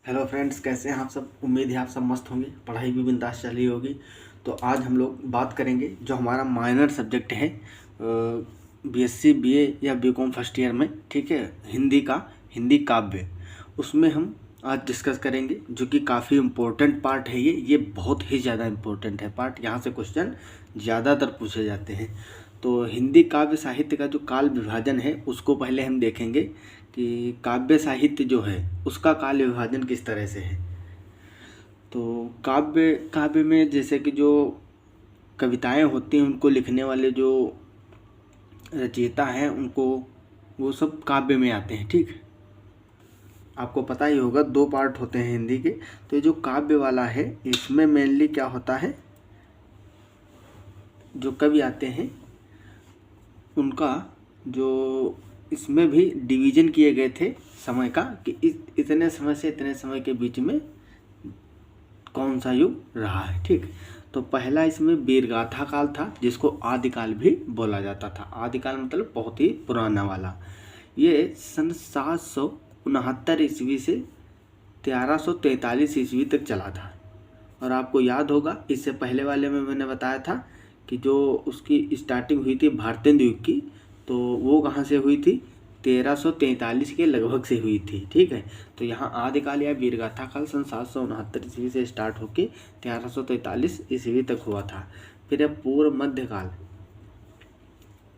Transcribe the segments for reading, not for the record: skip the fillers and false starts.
Hello friends, कैसे हैं आप सब। उम्मीद है आप सब मस्त होंगे, पढ़ाई भी बिंदास चल रही होगी। तो आज हम लोग बात करेंगे जो हमारा माइनर सब्जेक्ट है बीएससी बीए या बीकॉम फर्स्ट ईयर में, ठीक है, हिंदी काव्य। उसमें हम आज डिस्कस करेंगे जो कि काफ़ी इम्पोर्टेंट पार्ट है। ये बहुत ही ज़्यादा इम्पोर्टेंट है पार्ट। यहाँ से क्वेश्चन ज़्यादातर पूछे जाते हैं। तो हिंदी काव्य साहित्य का जो काल विभाजन है उसको पहले हम देखेंगे कि काव्य साहित्य जो है उसका काल विभाजन किस तरह से है। तो काव्य काव्य में जैसे कि जो कविताएं होती हैं उनको लिखने वाले जो रचयिता हैं उनको वो सब काव्य में आते हैं, ठीक है। आपको पता ही होगा दो पार्ट होते हैं हिंदी के। तो ये जो काव्य वाला है इसमें मेनली क्या होता है, जो कवि आते हैं उनका जो इसमें भी डिवीजन किए गए थे समय का कि इतने समय से इतने समय के बीच में कौन सा युग रहा है, ठीक। तो पहला इसमें वीरगाथा काल था जिसको आदिकाल भी बोला जाता था। आदिकाल मतलब बहुत ही पुराना वाला। ये सन 769 ईस्वी से 1343 ईस्वी तक चला था। और आपको याद होगा इससे पहले वाले में मैंने बताया था कि जो उसकी स्टार्टिंग हुई थी भारतेंदु युग की, तो वो कहाँ से हुई थी, 1343 के लगभग से हुई थी, ठीक है। तो यहाँ आदिकाल या वीरगाथा काल सन 769 ईस्वी से स्टार्ट होके 1343 ईस्वी तक हुआ था। फिर है पूर्व मध्यकाल।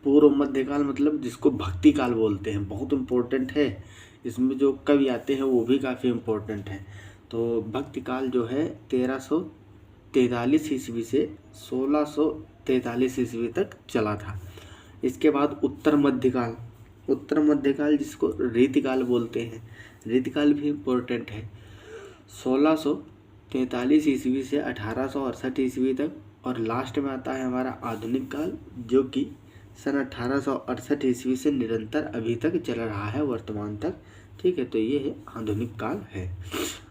पूर्व मध्यकाल मतलब जिसको भक्ति काल बोलते हैं, बहुत इम्पोर्टेंट है। इसमें जो कवि आते हैं वो भी काफ़ी इम्पोर्टेंट है। तो भक्ति काल जो है 1343 ईस्वी से 1643 ईस्वी तक चला था। इसके बाद उत्तर मध्यकाल। उत्तर मध्यकाल जिसको रीतिकाल बोलते हैं, रीतिकाल भी इम्पोर्टेंट है। 1643 ईस्वी से 1868 ईस्वी तक। और लास्ट में आता है हमारा आधुनिक काल जो कि सन 1868 ईस्वी से निरंतर अभी तक चल रहा है, वर्तमान तक, ठीक है। तो ये है आधुनिक काल है।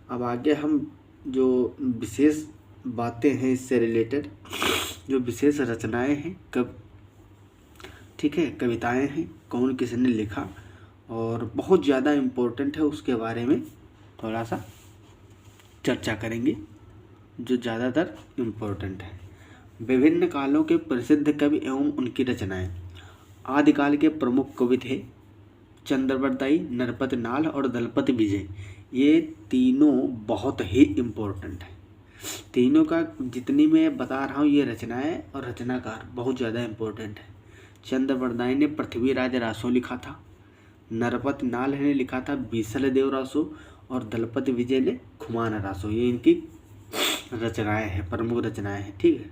अब आगे हम जो विशेष बातें हैं इससे रिलेटेड, जो विशेष रचनाएं हैं ठीक है, कविताएं हैं, कौन किसने लिखा और बहुत ज़्यादा इम्पोर्टेंट है, उसके बारे में थोड़ा सा चर्चा करेंगे जो ज़्यादातर इम्पोर्टेंट है। विभिन्न कालों के प्रसिद्ध कवि एवं उनकी रचनाएं। आदिकाल के प्रमुख कवि थे चंद्रवरदाई, नरपत नाल और दलपत विजय। ये तीनों बहुत ही इम्पोर्टेंट है। तीनों का जितनी मैं बता रहा हूँ ये रचनाएं और रचनाकार बहुत ज़्यादा इम्पोर्टेंट है। चंद्रवरदाई ने पृथ्वीराज रासो लिखा था, नरपत नाल ने लिखा था बीसल देव रासो और दलपत विजय ने खुमान रासो। ये इनकी रचनाएं हैं, प्रमुख रचनाएं हैं, ठीक है।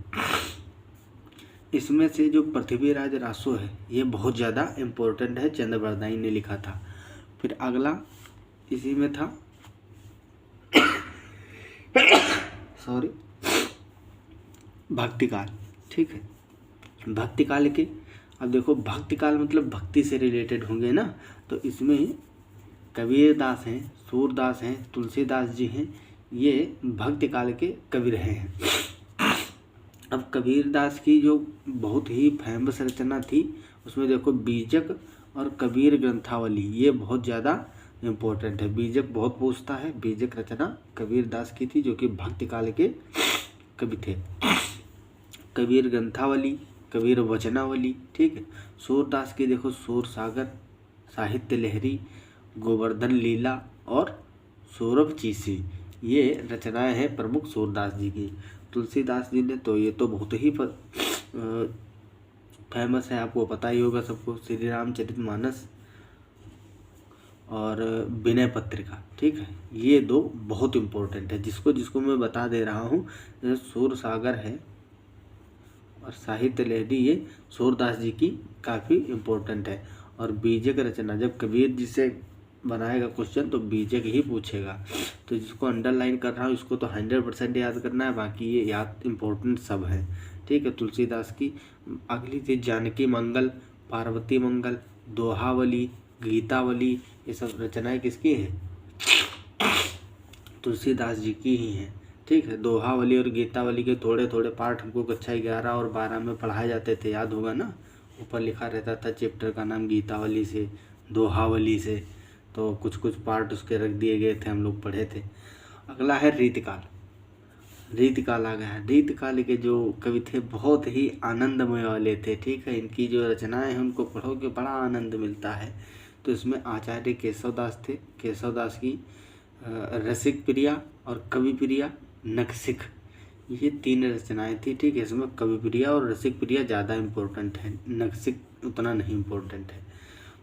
इसमें से जो पृथ्वीराज रासो है ये बहुत ज़्यादा इम्पोर्टेंट है, चंद्रवरदाई ने लिखा था। फिर अगला इसी में था सॉरी भक्तिकाल, ठीक है। भक्तिकाल के अब देखो, भक्तिकाल मतलब भक्ति से रिलेटेड होंगे ना। तो इसमें कबीर दास हैं, सूरदास हैं, तुलसीदास जी हैं, ये भक्तिकाल के कवि रहे हैं। अब कबीरदास की जो बहुत ही फेमस रचना थी उसमें देखो बीजक और कबीर ग्रंथावली, ये बहुत ज़्यादा इम्पोर्टेंट है। बीजक बहुत पूछता है। बीजक रचना कबीरदास की थी जो कि भक्तिकाल के कवि थे। कबीर ग्रंथावली, कबीर वचनावली, ठीक है। सूरदास की देखो सूर सागर, साहित्य लहरी, गोवर्धन लीला और सौरभ चीसी, ये रचनाएं हैं प्रमुख सूरदास जी की। तुलसीदास जी ने तो ये तो बहुत ही फेमस है, आपको पता ही होगा सबको, श्री रामचरितमानस और विनय पत्रिका, ठीक है। ये दो बहुत इम्पोर्टेंट है, जिसको जिसको मैं बता दे रहा हूँ। जैसे सूर सागर है और साहित्य लहरी, ये सूरदास जी की काफ़ी इम्पोर्टेंट है। और बीजक रचना जब कबीर जी से बनाएगा क्वेश्चन तो बीजक ही पूछेगा। तो जिसको अंडरलाइन कर रहा हूँ इसको तो 100% याद करना है, बाकी ये याद इम्पोर्टेंट सब है, ठीक है। तुलसीदास की अगली थी जानकी मंगल, पार्वती मंगल, दोहावली, गीतावली, ये सब रचनाएं किसकी हैं, तुलसीदास जी की ही हैं, ठीक है। दोहावली और गीतावली के थोड़े थोड़े पार्ट हमको कक्षा 11 और 12 में पढ़ाए जाते थे, याद होगा ना। ऊपर लिखा रहता था चैप्टर का नाम गीतावली से, दोहावली से, तो कुछ कुछ पार्ट उसके रख दिए गए थे, हम लोग पढ़े थे। अगला है रीतिकाल। रीतिकाल आ गया है। रीतिकाल के जो कवि थे बहुत ही आनंदमय वाले थे, ठीक है। इनकी जो रचनाएं हैं उनको पढ़ोगे बड़ा आनंद मिलता है। तो इसमें आचार्य केशवदास थे। केशवदास की रसिक प्रिया और कवि प्रिया, नखशिख, ये 3 रचनाएं थी, ठीक है। इसमें कवि प्रिया और रसिक प्रिया ज़्यादा इम्पोर्टेंट है, नखशिख उतना नहीं इम्पोर्टेंट है।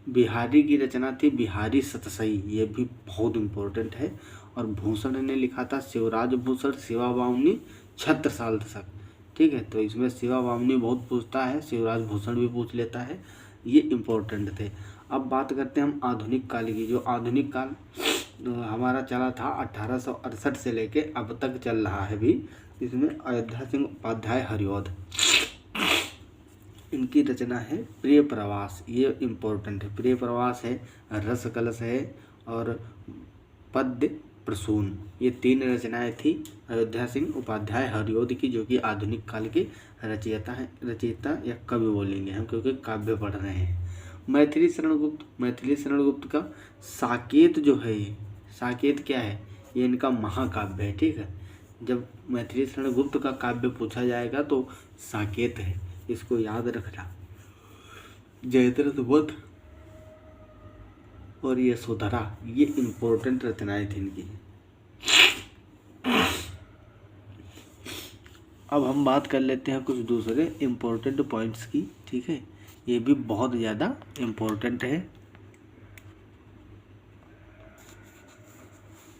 बिहारी की रचना थी बिहारी सतसई, ये भी बहुत इम्पोर्टेंट है। और भूषण ने लिखा था शिवराज भूषण शिवा बावनी छत्रसाल दशक, ठीक है। तो इसमें शिवा बावनी बहुत पूछता है, शिवराज भूषण भी पूछ लेता है, ये इम्पोर्टेंट थे। अब बात करते हैं हम आधुनिक काल की। जो आधुनिक काल हमारा चला था 1868 से लेके अब तक चल रहा है भी। इसमें अयोध्या सिंह उपाध्याय हरिऔध, इनकी रचना है प्रिय प्रवास, ये इम्पोर्टेंट है। प्रिय प्रवास है, रस कलश है और पद्य प्रसून, ये 3 रचनाएं थी अयोध्या सिंह उपाध्याय हरिऔध की, जो कि आधुनिक काल के रचयिता या कवि बोलेंगे हम, क्योंकि काव्य पढ़ रहे हैं। मैथिली शरण गुप्त। मैथिली शरण गुप्त का साकेत जो है, ये साकेत क्या है, ये इनका महाकाव्य है, ठीक है। जब मैथिली शरण गुप्त का काव्य पूछा जाएगा तो साकेत है, इसको याद रखना। जयद्रथ वध और यशोधरा, ये इम्पोर्टेंट रचनाएं थी इनकी। अब हम बात कर लेते हैं कुछ दूसरे इम्पोर्टेंट पॉइंट्स की, ठीक है। ये भी बहुत ज़्यादा इम्पोर्टेंट है।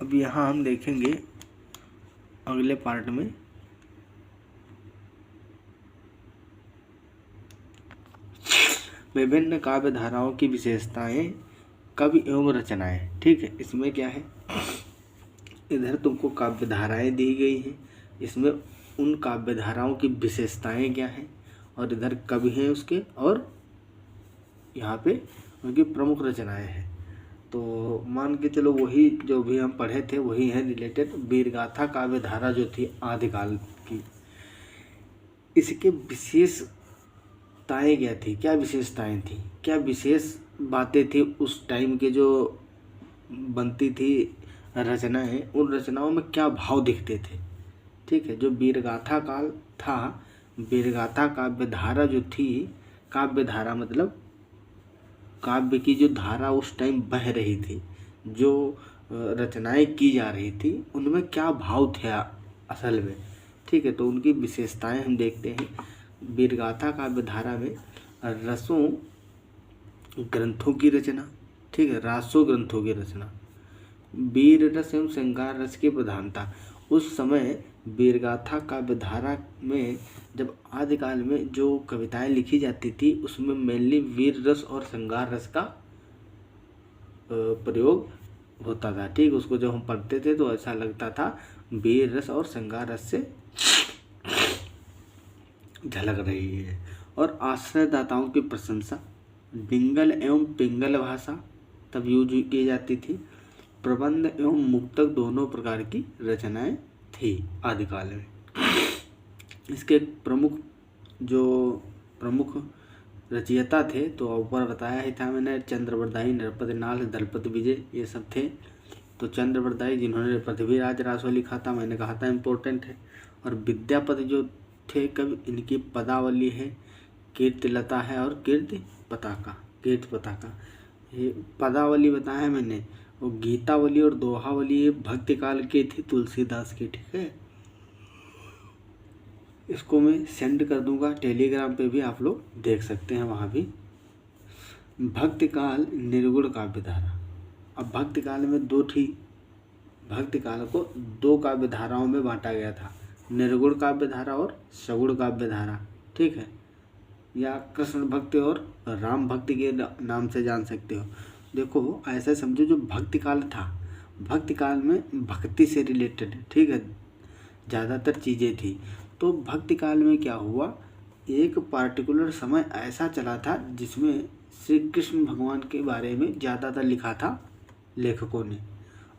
अब यहाँ हम देखेंगे अगले पार्ट में विभिन्न काव्य धाराओं की विशेषताएं, कवि एवं रचनाएं, ठीक है। इसमें क्या है, इधर तुमको काव्य धाराएं दी गई हैं, इसमें उन काव्य धाराओं की विशेषताएं क्या हैं, और इधर कवि हैं उसके, और यहाँ पे उनकी प्रमुख रचनाएं हैं। तो मान के चलो वही जो भी हम पढ़े थे वही है रिलेटेड। वीरगाथा काव्य धारा जो थी आदिकाल की, इसके विशेषताएं क्या थी, क्या विशेषताएं थी, क्या विशेष बातें थी उस टाइम के जो बनती थी रचनाएं, उन रचनाओं में क्या भाव दिखते थे, ठीक है। जो वीरगाथा काल था, वीरगाथा काव्य धारा जो थी, काव्य धारा मतलब काव्य की जो धारा उस टाइम बह रही थी, जो रचनाएं की जा रही थी, उनमें क्या भाव थे असल में, ठीक है। तो उनकी विशेषताएं हम देखते हैं। वीरगाथा काव्य धारा में रसों ग्रंथों की रचना, ठीक है, रासों ग्रंथों की रचना, वीर रस एवं श्रृंगार रस की प्रधानता। उस समय वीरगाथा काव्य धारा में जब आदिकाल में जो कविताएं लिखी जाती थी उसमें मेनली वीर रस और श्रृंगार रस का प्रयोग होता था, ठीक। उसको जब हम पढ़ते थे तो ऐसा लगता था वीर रस और श्रृंगार रस से झलक रही है। और आश्रयदाताओं की प्रशंसा, डिंगल एवं पिंगल भाषा तब यूज की जाती थी। प्रबंध एवं मुक्तक दोनों प्रकार की रचनाएं थी आदिकाल में। इसके प्रमुख रचयिता थे तो ऊपर बताया ही था मैंने, चंद्रवरदाई, नरपति नाल, दलपति विजय, ये सब थे। तो चंद्रवरदाई जिन्होंने पृथ्वीराज रासो लिखा था, मैंने कहा था इम्पोर्टेंट है। और विद्यापति जो थे कवि, इनकी पदावली है, कीर्तिलता है और कीर्ति पताका। ये पदावली बताया है मैंने, वो गीतावली और दोहावली ये भक्ति काल की थी तुलसीदास की, ठीक है। इसको मैं सेंड कर दूंगा टेलीग्राम पे भी, आप लोग देख सकते हैं वहाँ भी। भक्ति काल निर्गुण काव्य धारा। अब भक्ति काल में भक्ति काल को 2 काव्य धाराओं में बांटा गया था, निर्गुण काव्य धारा और सगुण काव्य धारा, ठीक है। या कृष्ण भक्ति और राम भक्ति के नाम से जान सकते हो। देखो ऐसा समझो, जो भक्ति काल था, भक्ति काल में भक्ति से रिलेटेड, ठीक है, ज़्यादातर चीज़ें थी। तो भक्ति काल में क्या हुआ, एक पार्टिकुलर समय ऐसा चला था जिसमें श्री कृष्ण भगवान के बारे में ज़्यादातर लिखा था लेखकों ने।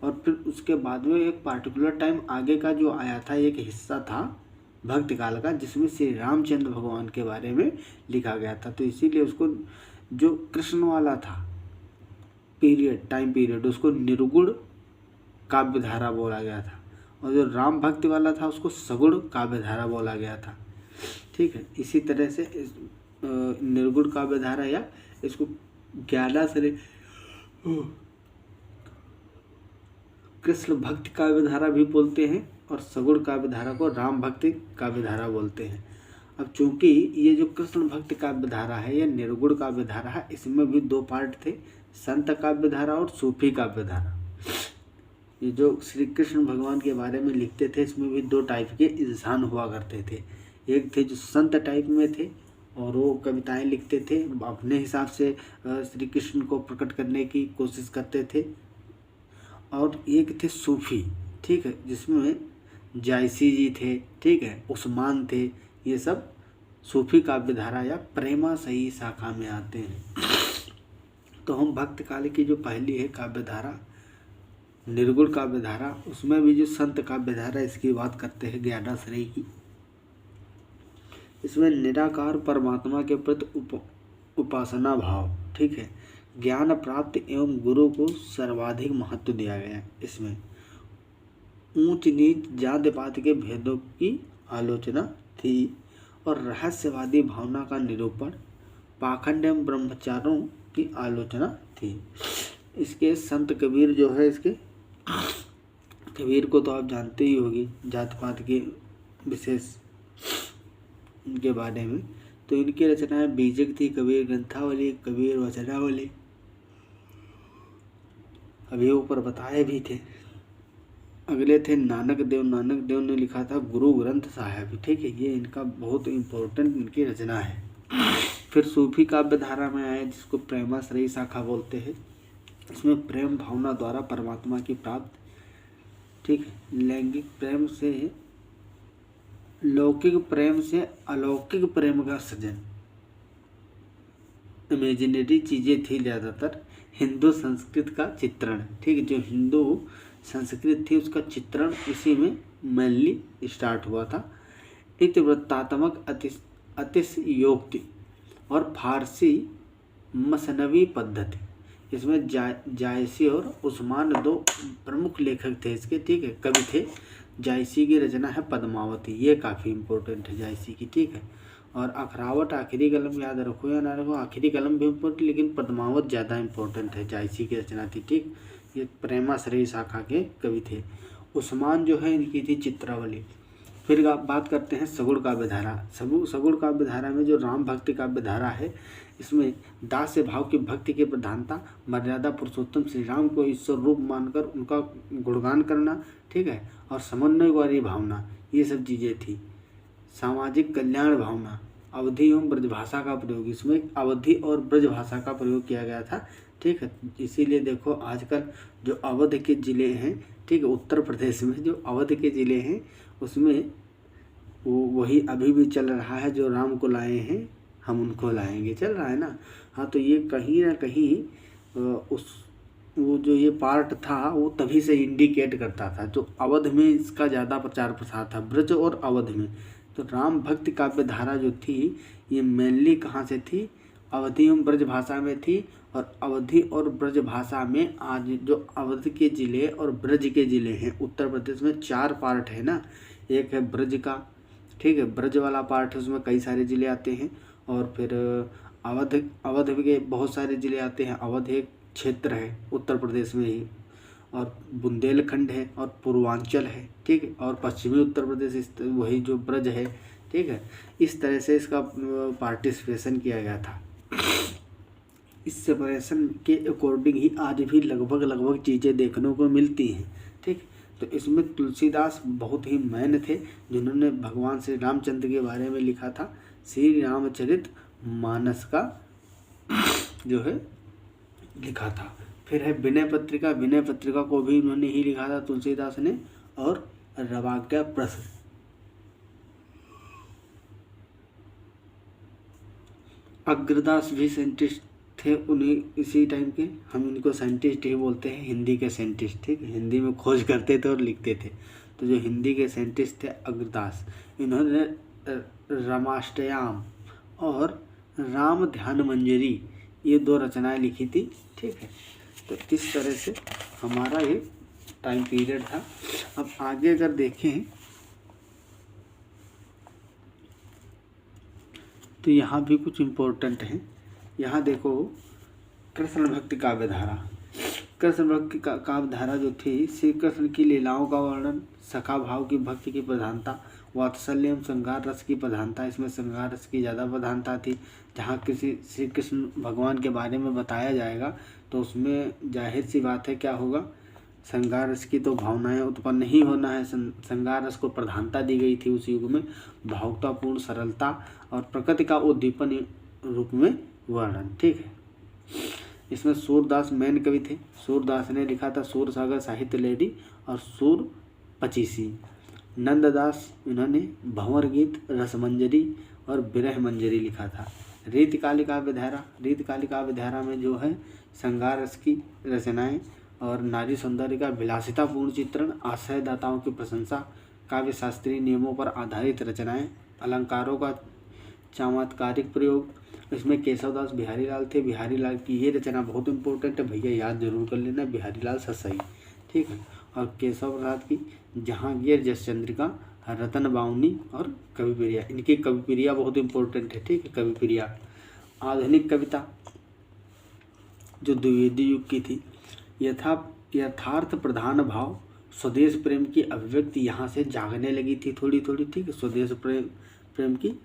और फिर उसके बाद में एक पार्टिकुलर टाइम आगे का जो आया था, एक हिस्सा था भक्ति काल का, जिसमें श्री रामचंद्र भगवान के बारे में लिखा गया था। तो इसीलिए उसको जो कृष्ण वाला था, पीरियड, टाइम पीरियड, उसको निर्गुण काव्य धारा बोला गया था, और जो राम भक्ति वाला था उसको सगुण काव्य धारा बोला गया था। ठीक है, इसी तरह से इस निर्गुण काव्य धारा या इसको ज्ञानाश्रय कृष्ण भक्ति काव्य धारा भी बोलते हैं, और सगुण काव्य धारा को राम भक्ति काव्य धारा बोलते हैं। अब चूंकि ये जो कृष्ण भक्ति काव्य धारा है, ये निर्गुण काव्य धारा है, इसमें भी दो पार्ट थे, संत काव्य धारा और सूफी काव्य धारा। ये जो श्री कृष्ण भगवान के बारे में लिखते थे, इसमें भी दो टाइप के इंसान हुआ करते थे। एक थे जो संत टाइप में थे और वो कविताएं लिखते थे, अपने हिसाब से श्री कृष्ण को प्रकट करने की कोशिश करते थे, और एक थे सूफी, ठीक है, जिसमें जायसी जी थे, ठीक है, उस्मान थे, ये सब सूफी काव्य धारा या प्रेमासई शाखा में आते हैं। तो हम भक्त काल की जो पहली है काव्य धारा निर्गुण काव्य धारा, उसमें भी जो संत काव्य धारा इसकी बात करते हैं ज्ञानाश्रय की। इसमें निराकार परमात्मा के प्रति उपासना भाव, ठीक है, ज्ञान प्राप्त एवं गुरु को सर्वाधिक महत्व दिया गया है। इसमें ऊंच नीच जाति पाति के भेदों की आलोचना थी और रहस्यवादी भावना का निरूपण, पाखंड एवं ब्रह्मचारों की आलोचना थी। इसके संत कबीर जो है, इसके कबीर को तो आप जानते ही होगी, जात पात के विशेष इनके बारे में। तो इनकी रचनाएं बीजक थी, कबीर ग्रंथावली, कबीर वचनावली, अभी ऊपर बताए भी थे। अगले थे नानक देव। नानक देव ने लिखा था गुरु ग्रंथ साहिब, ठीक है, ये इनका बहुत इम्पोर्टेंट इनकी रचना है। फिर सूफी काव्य धारा में आए, जिसको प्रेमाश्रयी शाखा बोलते हैं। इसमें प्रेम भावना द्वारा परमात्मा की प्राप्ति, ठीक है, लैंगिक प्रेम से लौकिक प्रेम से अलौकिक प्रेम का सृजन, इमेजिनरी चीजें थी ज़्यादातर, हिंदू संस्कृत का चित्रण, ठीक है, जो हिंदू संस्कृत थी उसका चित्रण इसी में मेनली स्टार्ट हुआ था। इतिवृत्तात्मक अतिशयोक्ति और फारसी मसनवी पद्धति, इसमें जायसी और उस्मान दो प्रमुख लेखक थे इसके, ठीक है, कवि थे। जायसी की रचना है पद्मावती, ये काफ़ी इम्पोर्टेंट है जायसी की, ठीक है। और अखरावट आखिरी कलम, याद रखो या ना रखो, आखिरी कलम भी इम्पोर्टेंट, लेकिन पद्मावत ज़्यादा इम्पोर्टेंट है, जायसी की रचना थी, ठीक। ये प्रेमाश्रयी शाखा के कवि थे। उस्मान जो है इनकी थी चित्रावली। फिर बात करते हैं सगुण काव्य धारा। सगुण काव्य धारा में जो राम भक्ति काव्य धारा है, इसमें दास्य भाव की भक्ति की प्रधानता, मर्यादा पुरुषोत्तम श्री राम को ईश्वर रूप मानकर उनका गुणगान करना, ठीक है, और समन्वय वाली भावना, ये सब चीज़ें थी। सामाजिक कल्याण भावना, अवधि एवं ब्रजभाषा का प्रयोग, इसमें अवधि और ब्रजभाषा का प्रयोग किया गया था, ठीक है। इसीलिए देखो आजकल जो अवध के ज़िले हैं, ठीक है, उत्तर प्रदेश में जो अवध के ज़िले हैं, उसमें वही अभी भी चल रहा है, जो राम को लाए हैं हम उनको लाएंगे, चल रहा है ना। हाँ, तो ये कहीं ना कहीं वो जो ये पार्ट था वो तभी से इंडिकेट करता था, जो अवध में इसका ज़्यादा प्रचार प्रसार था, ब्रज और अवध में। तो राम भक्ति काव्य धारा जो थी ये मेनली कहाँ से थी, अवधि एवं ब्रज भाषा में थी। और अवधि और ब्रज भाषा में आज जो अवध के ज़िले और ब्रज के ज़िले हैं उत्तर प्रदेश में, 4 पार्ट है ना। एक है ब्रज का, ठीक है, ब्रज वाला पार्ट है, उसमें कई सारे ज़िले आते हैं। और फिर अवध के बहुत सारे ज़िले आते हैं। अवध एक क्षेत्र है उत्तर प्रदेश में ही, और बुंदेलखंड है और पूर्वांचल है, ठीक है, और पश्चिमी उत्तर प्रदेश वही जो ब्रज है, ठीक है। इस तरह से इसका पार्टिसिपेशन किया गया था। इस सेपरेशन के अकॉर्डिंग ही आज भी लगभग चीज़ें देखने को मिलती हैं, ठीक। तो इसमें तुलसीदास बहुत ही मैन थे, जिन्होंने भगवान श्री रामचंद्र के बारे में लिखा था। श्री रामचरित मानस का जो है लिखा था। फिर है विनय पत्रिका। विनय पत्रिका को भी उन्होंने ही लिखा था तुलसीदास ने। और रवाज्ञा प्रश्न, अग्रदास भी साइंटिस्ट थे उन्हीं इसी टाइम के, हम इनको साइंटिस्ट ही बोलते हैं, हिंदी के साइंटिस्ट, ठीक, हिंदी में खोज करते थे और लिखते थे। तो जो हिंदी के साइंटिस्ट थे अग्रदास, इन्होंने रमाष्टयाम और राम ध्यान मंजरी ये 2 रचनाएं लिखी थी, ठीक है। तो इस तरह से हमारा ये टाइम पीरियड था। अब आगे अगर देखें तो यहाँ भी कुछ इम्पोर्टेंट है। यहाँ देखो कृष्ण भक्ति काव्य धारा। कृष्ण भक्ति काव्य धारा जो थी, श्री कृष्ण की लीलाओं का वर्णन, सखा भाव की भक्ति की प्रधानता, वात्सल्य एवं श्रृंगार रस की प्रधानता। इसमें श्रृंगार रस की ज़्यादा प्रधानता थी। जहाँ किसी श्री कृष्ण भगवान के बारे में बताया जाएगा तो उसमें जाहिर सी बात है क्या होगा, श्रृंगार रस की तो भावनाएं उत्पन्न ही होना है। श्रृंगार रस को प्रधानता दी गई थी उस युग में। भावुकतापूर्ण सरलता और प्रकृति का उद्दीपन रूप में वर्णन। ठीक है, इसमें सूरदास मेन कवि थे। सूरदास ने लिखा था सूर सागर साहित्य लेडी और सूर पचीसी। नंददास इन्होंने भंवर गीत, रसमंजरी और विरह मंजरी लिखा था। रीतकाली काव्य धारा। रीतकाली काव्य धारा में जो है श्रृंगार रस की रचनाएं और नारी सौंदर्य का विलासितापूर्ण चित्रण, आश्रयदाताओं की प्रशंसा, काव्य शास्त्रीय नियमों पर आधारित रचनाएं, अलंकारों का चमत्कारिक प्रयोग। इसमें केशवदास बिहारी लाल थे। बिहारी लाल की ये रचना बहुत इंपॉर्टेंट है भैया, याद जरूर कर लेना, बिहारी लाल ससाई। ठीक है, और केशव प्रसाद की जहांगीर, जसचंद्रिका, रतन बावनी और कविप्रिया। इनकी कविप्रिया बहुत इंपॉर्टेंट है। ठीक है, कविप्रिया। आधुनिक कविता जो द्विवेदी युग की थी, यथार्थ प्रधान भाव, स्वदेश प्रेम की अभिव्यक्ति यहाँ से जागने लगी थी थोड़ी थोड़ी। ठीक है, स्वदेश प्रेम की।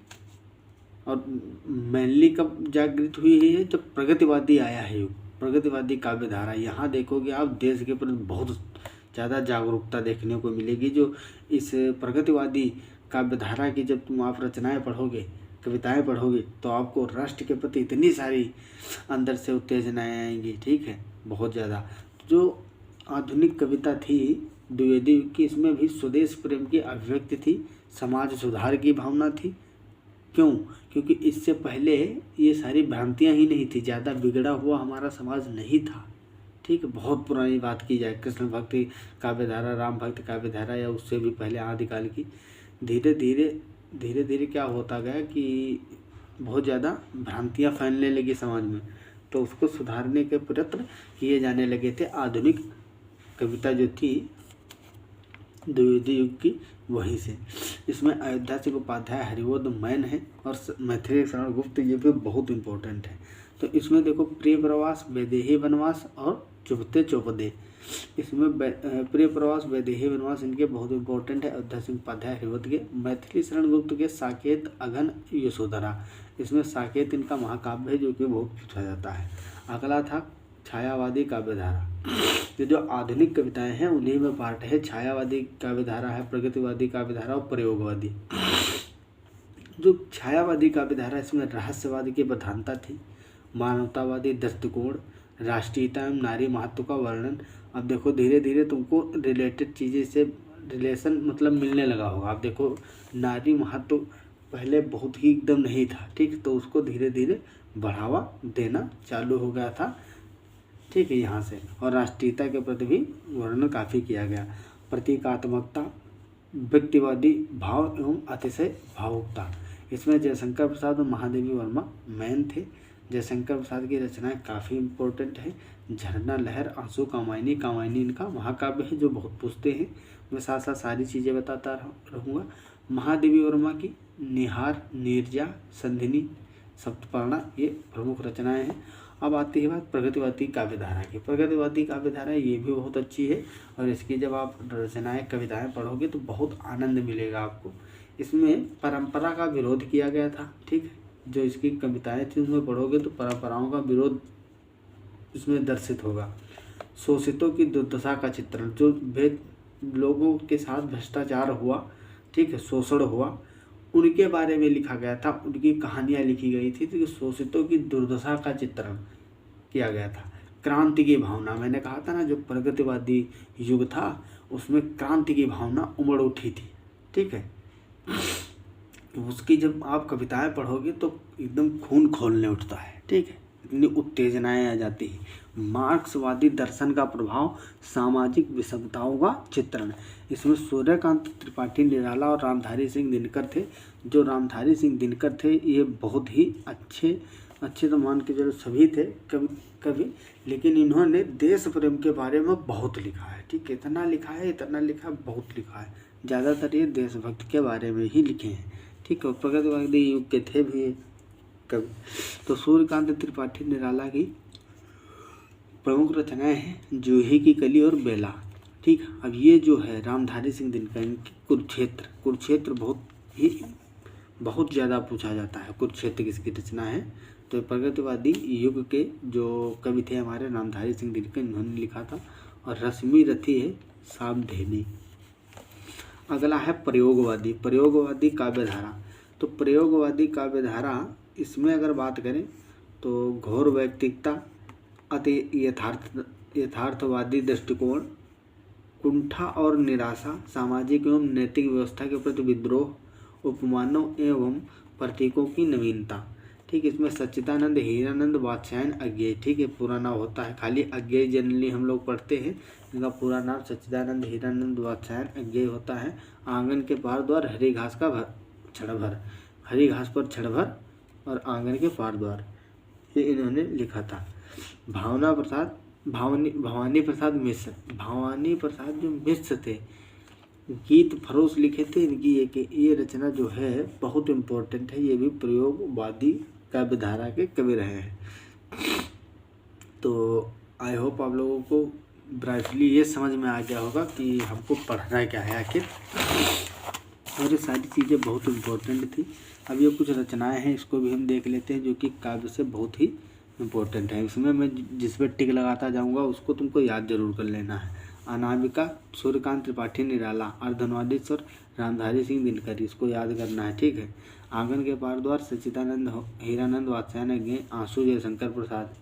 और मेनली कब जागृत हुई है, जब प्रगतिवादी आया है युग, प्रगतिवादी काव्य धारा। यहाँ देखोगे आप देश के प्रति बहुत ज़्यादा जागरूकता देखने को मिलेगी। जो इस प्रगतिवादी काव्य धारा की जब तुम आप रचनाएं पढ़ोगे, कविताएं पढ़ोगे, तो आपको राष्ट्र के प्रति इतनी सारी अंदर से उत्तेजनाएं आएंगी। ठीक है, बहुत ज़्यादा। जो आधुनिक कविता थी द्विवेदी युग की, इसमें भी स्वदेश प्रेम की अभिव्यक्ति थी, समाज सुधार की भावना थी। क्यों? क्योंकि इससे पहले ये सारी भ्रांतियां ही नहीं थी, ज़्यादा बिगड़ा हुआ हमारा समाज नहीं था। ठीक है, बहुत पुरानी बात की जाए, कृष्ण भक्ति काव्य धारा, राम भक्ति काव्य धारा, या उससे भी पहले आदिकाल की, धीरे धीरे क्या होता गया कि बहुत ज़्यादा भ्रांतियाँ फैलने लगी समाज में, तो उसको सुधारने के प्रयत्न किए जाने लगे थे। आधुनिक कविता जो थी द्विवेदी युग की, वहीं से। इसमें अयोध्या सिंह उपाध्याय, हरिवोध मैन है और मैथिली शरण गुप्त, ये भी बहुत इंपॉर्टेंट है। तो इसमें देखो प्रिय प्रवास, वैदेही वनवास और चुभते चौपदे। इसमें प्रिय प्रवास, वैदेही वनवास इनके बहुत इंपॉर्टेंट है, अयोध्या सिंह उपाध्याय, हरिवोध के। मैथिली शरण गुप्त के साकेत, अघन, यशोधरा। इसमें साकेत इनका महाकाव्य है जो कि बहुत पूछा जाता है। अगला था छायावादी काव्यधारा। ये जो आधुनिक कविताएं हैं उन्हीं में पार्ट है। छायावादी काव्यधारा है, प्रगतिवादी काव्यधारा और प्रयोगवादी। जो छायावादी काव्यधारा, इसमें रहस्यवाद की प्रधानता थी, मानवतावादी दृष्टिकोण, राष्ट्रीयता एवं नारी महत्व का वर्णन। अब देखो धीरे धीरे तुमको रिलेटेड चीज़ें से रिलेशन मतलब मिलने लगा होगा। आप देखो नारी महत्व पहले बहुत ही एकदम नहीं था। ठीक, तो उसको धीरे धीरे बढ़ावा देना चालू हो गया था। ठीक है, यहाँ से। और राष्ट्रीयता के प्रति भी वर्णन काफ़ी किया गया। प्रतीकात्मकता, व्यक्तिवादी भाव एवं अतिशय भावुकता। इसमें जयशंकर प्रसाद और महादेवी वर्मा मैन थे। जयशंकर प्रसाद की रचनाएं काफ़ी इम्पोर्टेंट है। झरना, लहर, आंसू, कामायनी। कामायनी इनका महाकाव्य है जो बहुत पूछते हैं। मैं साथ साथ सारी चीज़ें बताता रहूँगा। महादेवी वर्मा की निहार, नीरजा, संधिनी, सप्तपर्णा, ये प्रमुख रचनाएं हैं। अब आती है बात प्रगतिवादी काव्यधारा की। प्रगतिवादी काव्यधारा ये भी बहुत अच्छी है और इसकी जब आप रचनाएं, कविताएं पढ़ोगे तो बहुत आनंद मिलेगा आपको। इसमें परंपरा का विरोध किया गया था। ठीक है, जो इसकी कविताएं थी उसमें पढ़ोगे तो परंपराओं का विरोध इसमें दर्शित होगा। शोषितों की दुर्दशा का चित्रण, जो भेद लोगों के साथ भ्रष्टाचार हुआ, ठीक है, शोषण हुआ, उनके बारे में लिखा गया था, उनकी कहानियाँ लिखी गई थी। तो शोषितों की दुर्दशा का चित्रण किया गया था। क्रांति की भावना, मैंने कहा था ना जो प्रगतिवादी युग था उसमें क्रांति की भावना उमड़ उठी थी। ठीक है, उसकी जब आप कविताएं पढ़ोगे तो एकदम खून खौलने उठता है। ठीक है, इतनी उत्तेजनाएं आ जाती हैं। मार्क्सवादी दर्शन का प्रभाव, सामाजिक विषमताओं का चित्रण। इसमें सूर्यकांत त्रिपाठी निराला और रामधारी सिंह दिनकर थे। जो रामधारी सिंह दिनकर थे ये बहुत ही अच्छे अच्छे तो मान के चलो सभी थे कवि कवि, लेकिन इन्होंने देश प्रेम के बारे में बहुत लिखा है। ठीक है, इतना लिखा है, बहुत लिखा है। ज़्यादातर ये देशभक्त के बारे में ही लिखे हैं। ठीक है, प्रगतिवादी युग के थे भी ये कवि। तो सूर्यकांत त्रिपाठी निराला की प्रमुख रचनाएं हैं जूही की कली और बेला। ठीक है, अब ये जो है रामधारी सिंह दिनकर, इनकी कुरुक्षेत्र बहुत ज़्यादा पूछा जाता है। कुरुक्षेत्र किसकी रचना है? तो प्रगतिवादी युग के जो कवि थे हमारे रामधारी सिंह दिनकर, इन्होंने लिखा था। और रश्मि रथी है सावधेनी। अगला है प्रयोगवादी काव्यधारा। तो प्रयोगवादी काव्यधारा, इसमें अगर बात करें तो घोर वैयक्तिकता, अति यथार्थवादी दृष्टिकोण, कुंठा और निराशा, सामाजिक एवं नैतिक व्यवस्था के प्रति विद्रोह, उपमानों एवं प्रतीकों की नवीनता। ठीक, इसमें सच्चिदानंद हीरानंद वात्स्यायन अज्ञेय। ठीक है, पूरा नाम होता है, खाली अज्ञेय जनरली हम लोग पढ़ते हैं, इनका पूरा नाम सच्चिदानंद हीरानंद वात्स्यायन अज्ञेय होता है। आंगन के पार द्वार, हरी घास पर छड़ भर और आंगन के पार द्वार, ये इन्होंने लिखा था। भवानी प्रसाद मिश्र जो मिश्र थे, गीत फरोश लिखे थे। इनकी ये रचना जो है बहुत इम्पोर्टेंट है। ये भी प्रयोगवादी काव्यधारा के कवि रहे हैं। तो आई होप आप लोगों को ब्राइटली ये समझ में आ गया होगा कि हमको पढ़ना क्या है आखिर, और ये सारी चीज़ें बहुत इम्पोर्टेंट थी। अब ये कुछ रचनाएं हैं, इसको भी हम देख लेते हैं, जो कि काव्य से बहुत ही इम्पोर्टेंट है। इसमें मैं जिस पर टिक लगाता जाऊंगा उसको तुमको याद जरूर कर लेना है। अनामिका सूर्यकांत त्रिपाठी निराला, अर्धनारीश्वर रामधारी सिंह दिनकर, इसको याद करना है। ठीक है, आंगन के पार द्वार सच्चिदानंद हीरानंद वात्स्यायन अज्ञेय, आंसू जयशंकर प्रसाद,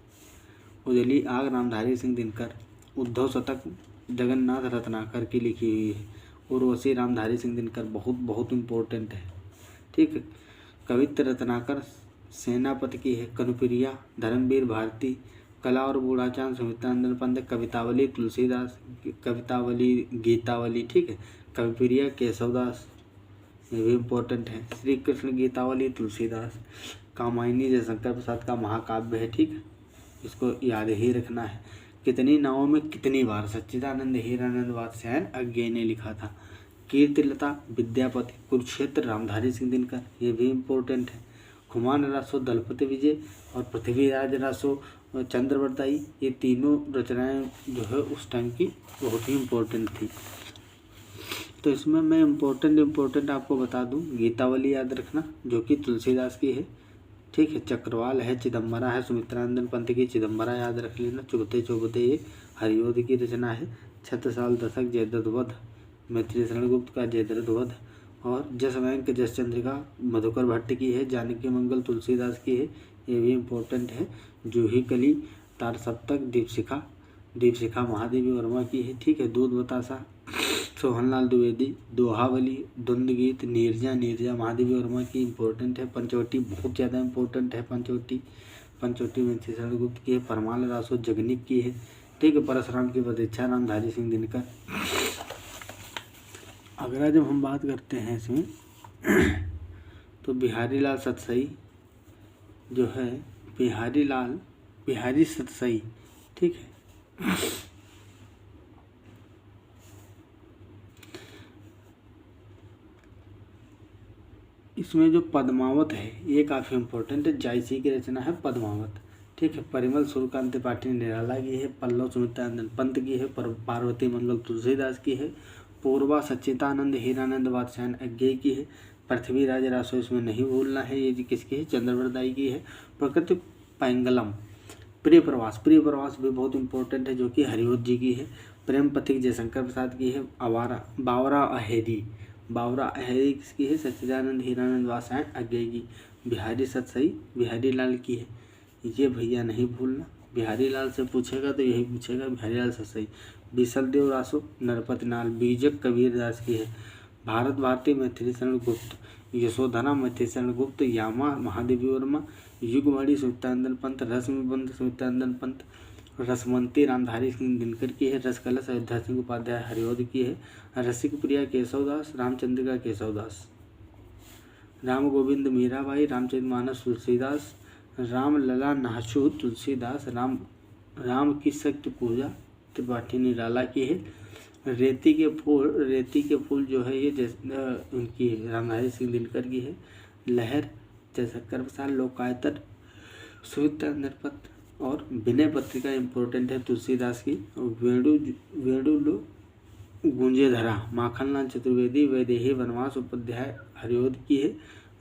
उजली आग रामधारी सिंह दिनकर, उद्धव शतक जगन्नाथ रत्नाकर की लिखी हुई है, उर्वशी रामधारी सिंह दिनकर, बहुत इम्पोर्टेंट है। ठीक है, कवित्र रत्नाकर सेनापति की है, कनुप्रिया धर्मवीर भारती, कला और बूढ़ाचांद सुमित्रानंद पंत, कवितावली तुलसीदास, कवितावली गीतावली। ठीक है, कविप्रिया केशवदास, ये भी इम्पोर्टेंट है। श्री कृष्ण गीतावली तुलसीदास, कामायनी जयशंकर प्रसाद का महाकाव्य है। ठीक है, इसको याद ही रखना है। कितनी नावों में कितनी बार, सच्चिदानंद हीरानंद वात्स्यायन अज्ञेय ने लिखा था। कीर्तिलता विद्यापति, कुरुक्षेत्र रामधारी सिंह दिनकर, ये भी इम्पोर्टेंट है। खुमान रासो दलपति विजय और पृथ्वीराज रासो चंद्रवरदाई, ये तीनों रचनाएं जो है उस टाइम की बहुत ही इम्पोर्टेंट थी। तो इसमें मैं इम्पोर्टेंट आपको बता दूं, गीतावली याद रखना जो कि तुलसीदास की है। ठीक है, चक्रवाल है, चिदम्बरा है सुमित्रानंद पंत की, चिदम्बरा याद रख लेना। चुगते चौबते ये हरिओद की रचना है। छत्रसाल दशक जयद्रथ वध, मैथिली शरण गुप्त का जयद्रथ वध, और जसवंत जस चंद्रिका मधुकर भट्ट की है। जानकी मंगल तुलसीदास की है, ये भी इम्पोर्टेंट है। जूही कली तार सप्तक, दीपशिखा महादेवी वर्मा की है। ठीक है, दूध बतासा सोहनलाल द्विवेदी, दोहावली द्वंद गीत नीरजा महादेवी वर्मा की इम्पोर्टेंट है। पंचवटी बहुत ज़्यादा इम्पोर्टेंट है। पंचवटी मैथिली शरण गुप्त की है। परमाल रासो जगनिक की है। ठीक है, परशुराम की प्रतीक्षा रामधारी सिंह दिनकर। अगला जब हम बात करते हैं इसमें तो बिहारी लाल सतसई जो है, बिहारी सतसई। ठीक है, इसमें जो पद्मावत है ये काफ़ी इम्पोर्टेंट है। जायसी की रचना है पद्मावत। ठीक है, परिमल सूर्यकांत त्रिपाठी निराला की है। पल्लव सुमित्रानंद पंत की है। पार्वती मंगल तुलसीदास की है। पूर्वा सच्चिदानंद हीरानंद वात्स्यायन अज्ञेय की है। पृथ्वीराज रासो इसमें नहीं भूलना है, ये किसकी है? चंद्रवरदाई की है। प्रकृति पैंगलम, प्रिय प्रवास भी बहुत इंपॉर्टेंट है जो कि हरिओद जी की है। प्रेम पथिक जयशंकर प्रसाद की है। बावरा अहेरी किसकी है? सच्चिदानंद हीरानंद वात्स्यायन अज्ञेय की। बिहारी सतसई बिहारी लाल की है, ये भैया नहीं भूलना। बिहारी लाल से पूछेगा तो यही पूछेगा, बिहारी लाल सतसई। बिसल देव रासो नरपति नाल बीजक कबीर दास की है। भारत भारती मैथिली शरण गुप्त, यशोधरा मैथिली शरण गुप्त, यामा महादेवी वर्मा, युगमणि सुमित्रानंद पंत, रश्मिबंध सुमित्रानंद पंत, रसवंती रामधारी सिंह दिनकर की है। रसकलश अयोध्या सिंह उपाध्याय हरिओद की है। रसिक प्रिया केशवदास, रामचंद्रिका केशवदास, राम गोविंद मीराबाई, रामचरितमानस तुलसीदास, राम लला नाचू तुलसीदास, राम की शक्ति पूजा त्रिपाठी निराला की है। रेती के फूल जो है ये उनकी रामधारी सिंह दिनकर की है। लहर जयशंकर प्रसाद, लोकायतन सुविधा नरपत और विनय पत्रिका इम्पोर्टेंट है तुलसीदास की। वेणु गूंजे धरा माखनलाल चतुर्वेदी, वैदेही वनवास उपाध्याय हरिओद की है।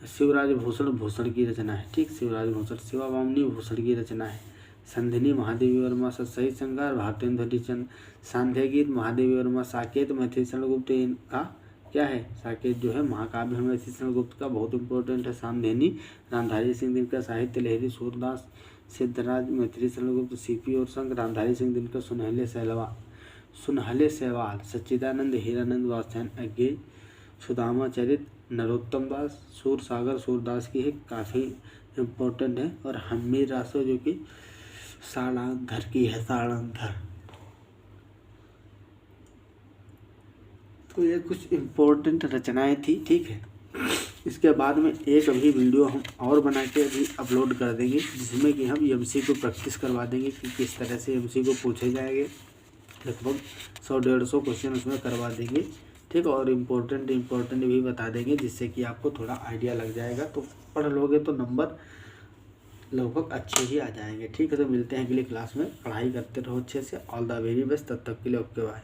शिवराज भूषण की रचना है। ठीक, शिवराज भूषण। शिवावामनी भूषण की रचना है। संधिनी महादेवी वर्मा, सही श्रृंगार भारतेंदु हरिचंद। सांध्य गीत महादेवी वर्मा। साकेत मैथिली शरण गुप्त इनका क्या है, साकेत जो है महाकाव्य है मैथिली शरण गुप्त का, बहुत इंपॉर्टेंट है। सामधेनी रामधारी सिंह दिनकर। साहित्य लहरी सूरदास सिद्धराज मैथिली शरण गुप्त। सीपी और संग रामधारी सिंह दिनकर। सुनहले सवाल सच्चिदानंद हीरानंद वात्स्यायन अज्ञेय। सुदामा चरित नरोत्तम दास। सूर सागर सूरदास की है, काफ़ी इम्पोर्टेंट है। और हम्मीर रासो जो कि सारंगधर की है, सारंगधर। तो ये कुछ इम्पोर्टेंट रचनाएं थी। ठीक है, इसके बाद में एक अभी वीडियो हम और बना के अभी अपलोड कर देंगे, जिसमें कि हम एमसीक्यू प्रैक्टिस करवा देंगे कि किस तरह से एमसीक्यू पूछे जाएंगे। लगभग 100-150 क्वेश्चन उसमें करवा देंगे। ठीक, और इम्पोर्टेंट भी बता देंगे, जिससे कि आपको थोड़ा आइडिया लग जाएगा। तो पढ़ लोगे तो नंबर लगभग अच्छे ही आ जाएंगे। ठीक है, तो मिलते हैं अगली क्लास में। पढ़ाई करते रहो अच्छे से। All the very best. तब तक के लिए ओके बाय।